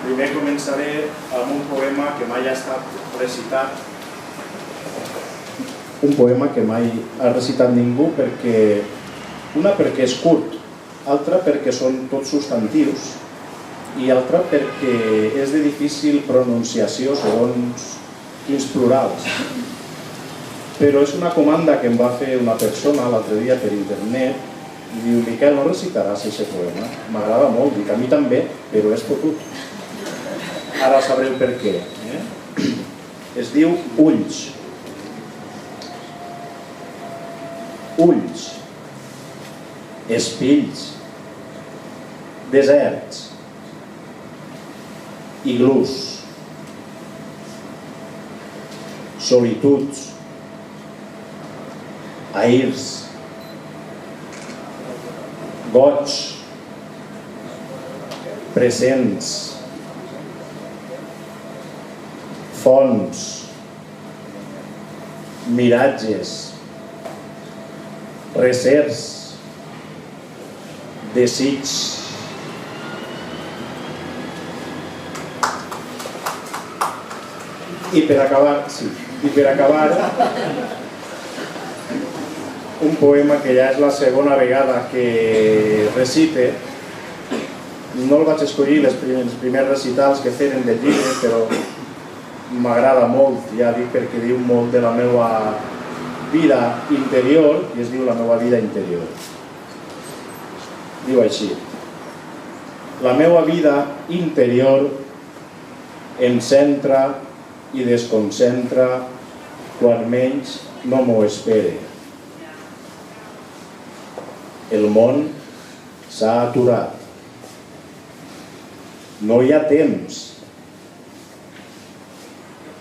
Primer començaré amb un poema que mai ha estat recitat. Un poema que mai ha recitat ningú perquè... Una perquè és curt, altra perquè són tots substantius i altra perquè és de difícil pronunciació segons quins plurals. Però és una comanda que em va fer una persona l'altre dia per internet i diu: Miquel, no recitaràs aquest poema? M'agrada molt, dic, a mi també, però és fotut. Ara sabreu per què. Es diu Ulls. Ulls. Espills. Deserts. Iglús. Solituds. Ahirs. Goig. Presents. Fonts. Miratges. Recerts. Desigs. I per acabar, un poema que ja és la segona vegada que recite. No el vaig escollir els primers recitals que feren del llibre, però m'agrada molt, ja dic, perquè diu molt de la meva vida interior, i es diu La meva vida interior. Diu així: la meva vida interior em centra i desconcentra quan menys no m'ho espere. El món s'ha aturat. No hi ha temps.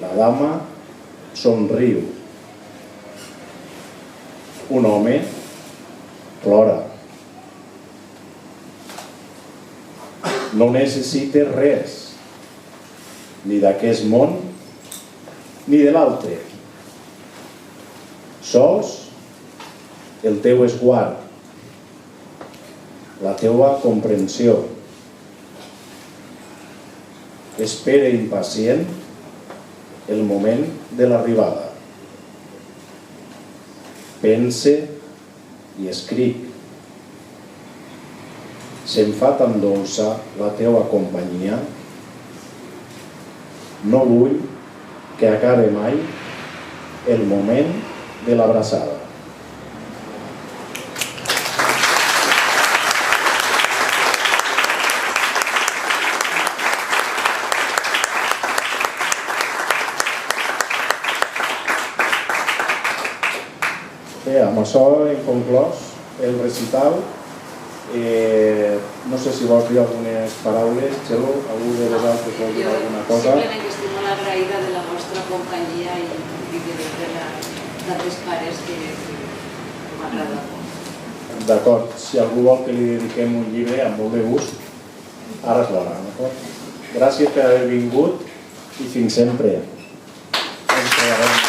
La dama somriu. Un home plora. No necessites res, ni d'aquest món, ni de l'altre. Sols el teu esguard, la teua comprensió. Espera impacient el moment de l'arribada. Pense i escric. Se'm fa tan dolça la teua companyia. No vull que acabe mai el moment de l'abraçada. Bé, amb això hem conclòs el recital. No sé si vols dir algunes paraules, Txelo, algú de vosaltres vol dir alguna cosa? Simplement que estic molt agraïda de la vostra companyia i de les pares que m'agrada molt. D'acord, si algú vol que li dediquem un llibre, amb molt de gust, ara és l'hora, d'acord? Gràcies per haver vingut i fins sempre. Ens trobarem.